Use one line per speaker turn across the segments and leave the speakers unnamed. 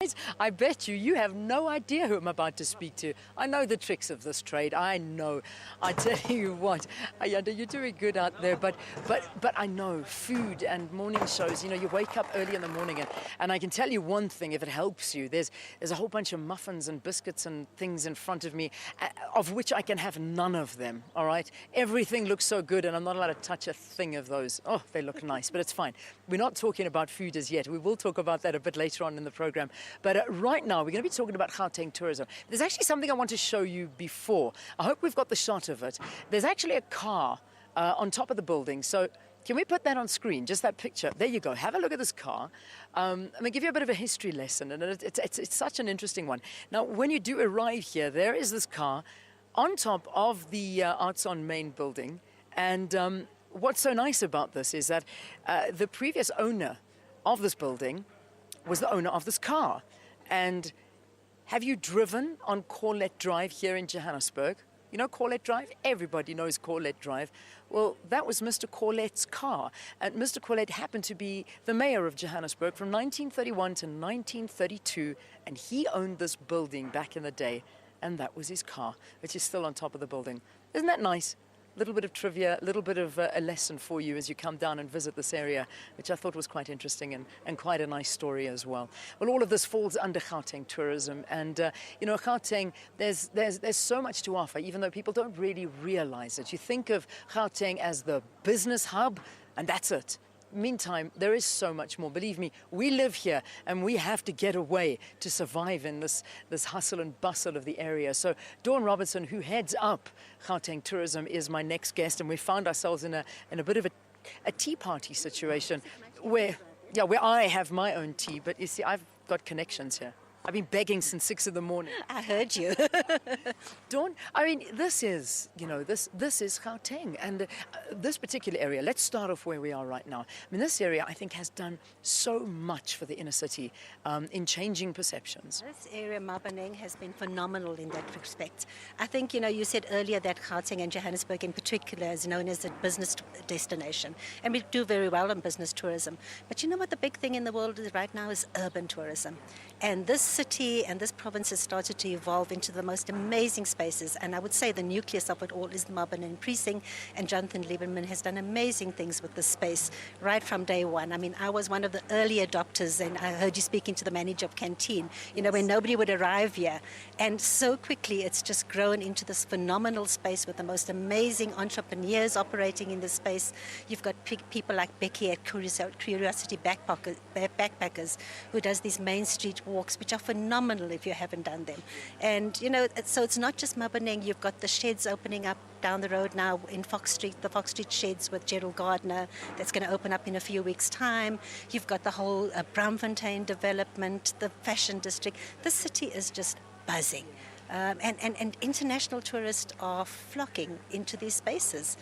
guys, I bet you have no idea who I'm about to speak to. I know the tricks of this trade. I know. I tell you what, Ayanda, you're doing good out there. But I know food and morning shows. You know, you wake up early in the morning, and I can tell you one thing, if it helps you, there's a whole bunch of muffins and biscuits and things in front of me, of which I can have none of them. All right, everything looks so good, and I'm not allowed to touch a thing of those. Oh, they look nice, but it's fine. We're not talking about food as yet. We will talk about that a bit later on in the program. But right now, we're going to be talking about Gauteng tourism. There's actually something I want to show you before. I hope we've got the shot of it. There's actually a car on top of the building. So can we put that on screen, just that picture? There you go. Have a look at this car. I'm going to give you a bit of a history lesson, and it's such an interesting one. Now, when you do arrive here, there is this car on top of the Arts on Main building. And what's so nice about this is that the previous owner of this building was the owner of this car. And have you driven on Corlett Drive here in Johannesburg? You know Corlett Drive? Everybody knows Corlett Drive. Well, that was Mr. Corlett's car. And Mr. Corlett happened to be the mayor of Johannesburg from 1931 to 1932. And he owned this building back in the day. And that was his car, which is still on top of the building. Isn't that nice? A little bit of trivia, a little bit of a lesson for you as you come down and visit this area, which I thought was quite interesting and quite a nice story as well. Well, all of this falls under Gauteng tourism, and you know, Gauteng, there's so much to offer, even though people don't really realize it. You think of Gauteng as the business hub, and that's it. Meantime, there is so much more. Believe me, we live here and we have to get away to survive in this hustle and bustle of the area. So Dawn Robertson, who heads up Gauteng Tourism, is my next guest, and we found ourselves in a bit of a tea party situation where I have my own tea, but you see, I've got connections here. I've been begging since 6 in the morning.
I heard you.
Dawn, I mean, this is Gauteng. And this particular area, let's start off where we are right now. I mean, this area, I think, has done so much for the inner city in changing perceptions.
This area, Mabaneng, has been phenomenal in that respect. I think, you know, you said earlier that Gauteng and Johannesburg in particular is known as a business destination. And we do very well in business tourism. But you know what the big thing in the world is right now is urban tourism. And this city and this province has started to evolve into the most amazing spaces. And I would say the nucleus of it all is the Mabaneng precinct. And Jonathan Lieberman has done amazing things with this space right from day one. I mean, I was one of the early adopters, and I heard you speaking to the manager of Canteen, you know, when nobody would arrive here. And so quickly it's just grown into this phenomenal space with the most amazing entrepreneurs operating in this space. You've got people like Becky at Curiosity Backpackers, who does these Main Street walks, which are phenomenal if you haven't done them. And, you know, so it's not just Mabaneng. You've got the sheds opening up down the road now in Fox Street, the Fox Street sheds with Gerald Gardner. That's going to open up in a few weeks' time. You've got the whole Braamfontein development, the fashion district. The city is just buzzing. And international tourists are flocking into these spaces.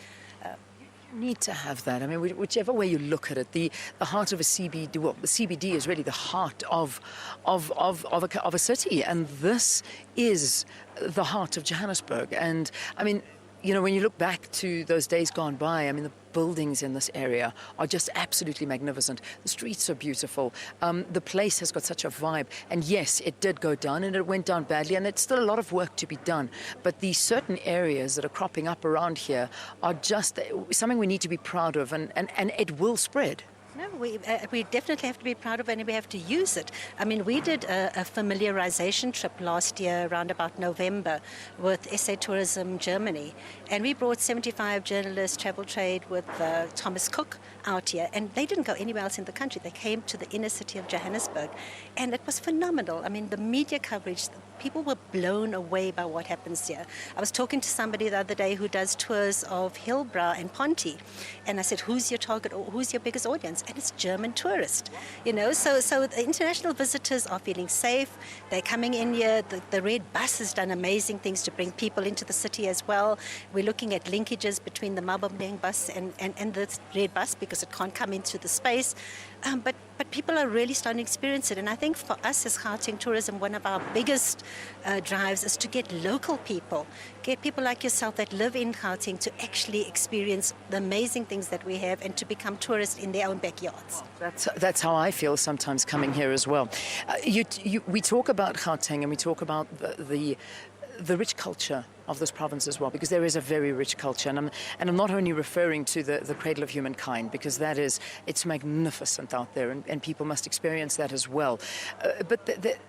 Need to have that. I mean, whichever way you look at it, the heart of a CBD, well, the CBD is really the heart of a city, and this is the heart of Johannesburg. And I mean, you know, when you look back to those days gone by, I mean, the buildings in this area are just absolutely magnificent. The streets are beautiful. The place has got such a vibe. And yes, it did go down, and it went down badly, and it's still a lot of work to be done. But these certain areas that are cropping up around here are just something we need to be proud of, and it will spread.
No, we definitely have to be proud of it, and we have to use it. I mean, we did a familiarization trip last year around about November with SA Tourism Germany, and we brought 75 journalists, travel trade with Thomas Cook out here, and they didn't go anywhere else in the country. They came to the inner city of Johannesburg, and it was phenomenal. I mean, the media coverage, people were blown away by what happens here. I was talking to somebody the other day who does tours of Hillbrow and Ponty, and I said, who's your target, or who's your biggest audience? And it's German tourists, you know, so the international visitors are feeling safe. They're coming in here. The Red Bus has done amazing things to bring people into the city as well. We're looking at linkages between the Mabaneng bus and the Red Bus because it can't come into the space. But but people are really starting to experience it. And I think for us as Gauteng Tourism, one of our biggest drives is to get local people, get people like yourself that live in Gauteng to actually experience the amazing things that we have and to become tourists in their own backyards.
That's how I feel sometimes coming here as well. We talk about Gauteng and we talk about the rich culture of this province as well, because there is a very rich culture, and I'm not only referring to the cradle of humankind, because it's magnificent out there, and people must experience that as well. But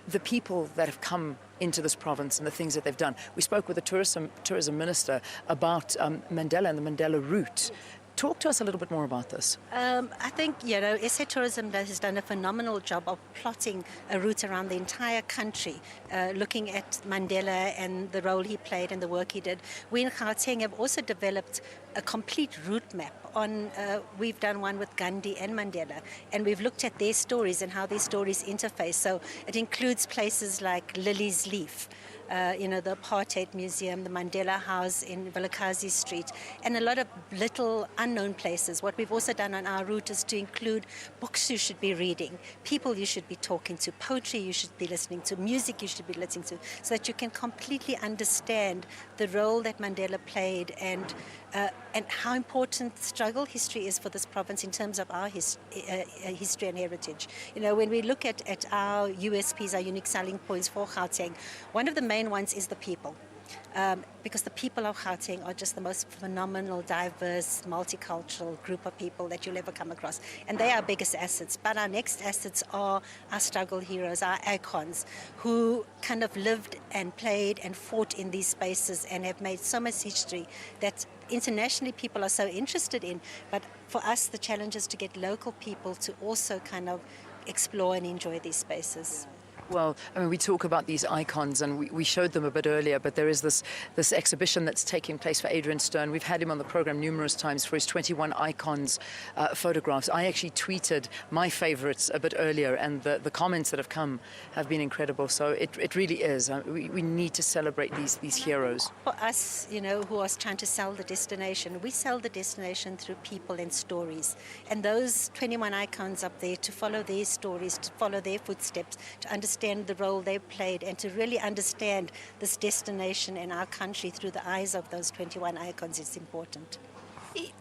the people that have come into this province and the things that they've done. We spoke with the tourism minister about Mandela and the Mandela route. Talk to us a little bit more about this.
I think, SA Tourism has done a phenomenal job of plotting a route around the entire country, looking at Mandela and the role he played and the work he did. We in Gauteng have also developed a complete route map. We've done one with Gandhi and Mandela, and we've looked at their stories and how their stories interface. So it includes places like Lily's Leaf, the Apartheid Museum, the Mandela House in Vilakazi Street, and a lot of little unknown places. What we've also done on our route is to include books you should be reading, people you should be talking to, poetry you should be listening to, music you should be listening to, so that you can completely understand the role that Mandela played and how important struggle history is for this province in terms of our history and heritage. When we look at our USPs, our unique selling points for Gauteng, one of the main ones is the people. Because the people of Gauteng are just the most phenomenal, diverse, multicultural group of people that you'll ever come across. And they are our biggest assets. But our next assets are our struggle heroes, our icons, who kind of lived and played and fought in these spaces and have made so much history that internationally people are so interested in. But for us, the challenge is to get local people to also kind of explore and enjoy these spaces.
Well, we talk about these icons, and we showed them a bit earlier, but there is this exhibition that's taking place for Adrian Stern. We've had him on the program numerous times for his 21 icons photographs. I actually tweeted my favorites a bit earlier, and the comments that have come have been incredible. So it really is. We need to celebrate these heroes.
For us, who are trying to sell the destination, we sell the destination through people and stories. And those 21 icons up there, to follow their stories, to follow their footsteps, to understand the role they played, and to really understand this destination and our country through the eyes of those 21 icons is important.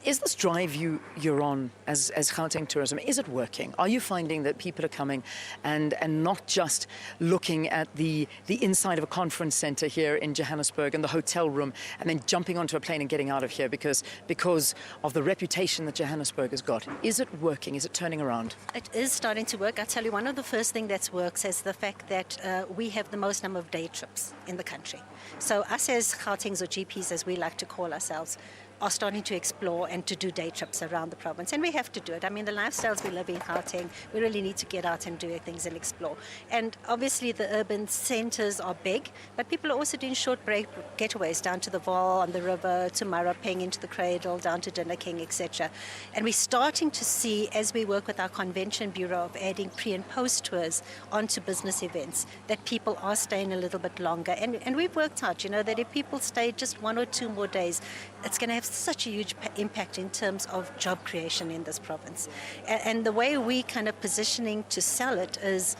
Is this drive you're on as Gauteng Tourism, is it working? Are you finding that people are coming and not just looking at the inside of a conference center here in Johannesburg and the hotel room and then jumping onto a plane and getting out of here because of the reputation that Johannesburg has got? Is it working? Is it turning around?
It is starting to work. I tell you, one of the first things that works is the fact that we have the most number of day trips in the country. So us as Gautengs, or GPs as we like to call ourselves, are starting to explore and to do day trips around the province. And we have to do it. The lifestyles we live in Gauteng, we really need to get out and do things and explore. And obviously the urban centres are big, but people are also doing short break getaways down to the Vaal, on the river, to Marapeng, into the Cradle, down to Dinner King, etc. And we're starting to see, as we work with our convention bureau of adding pre and post tours onto business events, that people are staying a little bit longer. And we've worked out, that if people stay just 1 or 2 more days, it's going to have such a huge impact in terms of job creation in this province. And the way we kind of positioning to sell it is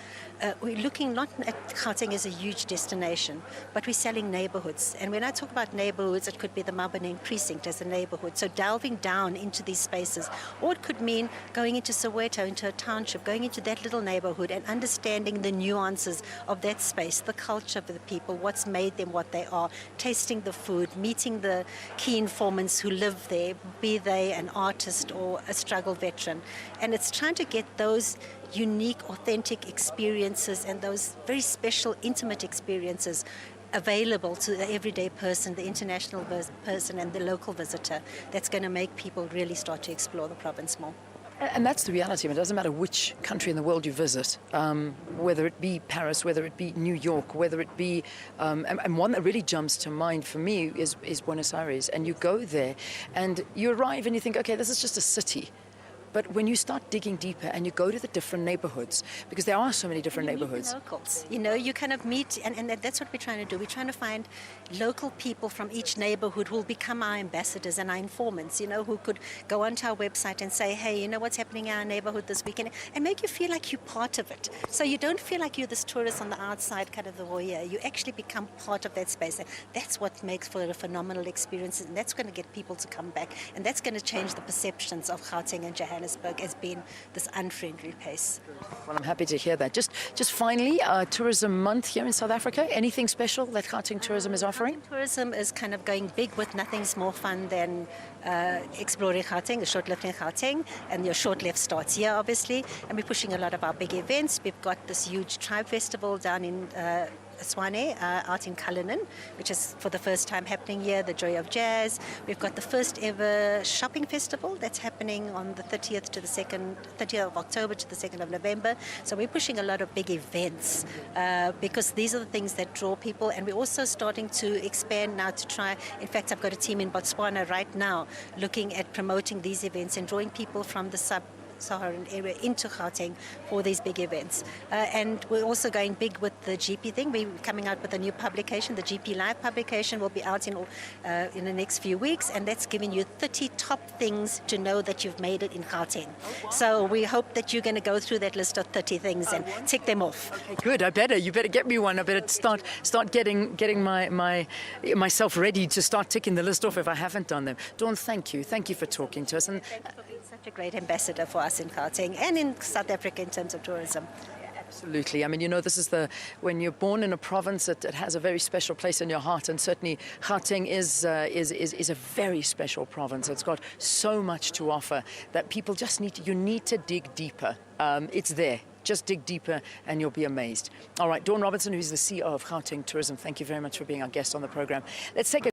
we're looking not at Gauteng as a huge destination, but we're selling neighborhoods. And when I talk about neighborhoods, it could be the Mabaneng precinct as a neighborhood. So delving down into these spaces, or it could mean going into Soweto, into a township, going into that little neighborhood and understanding the nuances of that space, the culture of the people, what's made them what they are, tasting the food, meeting the key informants who live there, be they an artist or a struggle veteran. And it's trying to get those unique, authentic experiences and those very special, intimate experiences available to the everyday person, the international person and the local visitor. That's going to make people really start to explore the province more.
And that's the reality. It doesn't matter which country in the world you visit, whether it be Paris, whether it be New York, whether it be... and one that really jumps to mind for me is Buenos Aires. And you go there and you arrive and you think, okay, this is just a city. But when you start digging deeper and you go to the different neighborhoods, because there are so many different neighborhoods.
Locals, you kind of meet, and that's what we're trying to do. We're trying to find local people from each neighborhood who will become our ambassadors and our informants, who could go onto our website and say, hey, what's happening in our neighborhood this weekend, and make you feel like you're part of it. So you don't feel like you're this tourist on the outside, kind of the voyeur. You actually become part of that space. That's what makes for a phenomenal experience, and that's going to get people to come back, and that's going to change the perceptions of Gauteng and Johannesburg as being this unfriendly place.
Well, I'm happy to hear that. Just finally, Tourism Month here in South Africa. Anything special that Gauteng Tourism is offering?
Tourism is kind of going big with nothing's more fun than exploring Gauteng, a short lift in Gauteng, and your short lift starts here, obviously. And we're pushing a lot of our big events. We've got this huge tribe festival down in Swane, out in Cullinan, which is for the first time happening here, the Joy of Jazz. We've got the first ever shopping festival that's happening on the 30th of October to the 2nd of November. So we're pushing a lot of big events because these are the things that draw people, and we're also starting to expand now to try. In fact, I've got a team in Botswana right now looking at promoting these events and drawing people from the Sub-Saharan area into Gauteng for these big events. And we're also going big with the GP thing. We're coming out with a new publication. The GP Live publication will be out in the next few weeks, and that's giving you 30 top things to know that you've made it in Gauteng. So we hope that you're going to go through that list of 30 things and tick them off.
Okay, good. You better get me one. I better start getting myself ready to start ticking the list off if I haven't done them. Dawn, thank you for talking to us. And
thank you for being such a great ambassador for us in Gauteng and in South Africa in terms of tourism.
Absolutely. I mean, this is when you're born in a province, it has a very special place in your heart, and certainly Gauteng is a very special province. It's got so much to offer that people just need to dig deeper. It's there. Just dig deeper and you'll be amazed. All right, Dawn Robertson, who's the CEO of Gauteng Tourism, thank you very much for being our guest on the program. Let's take a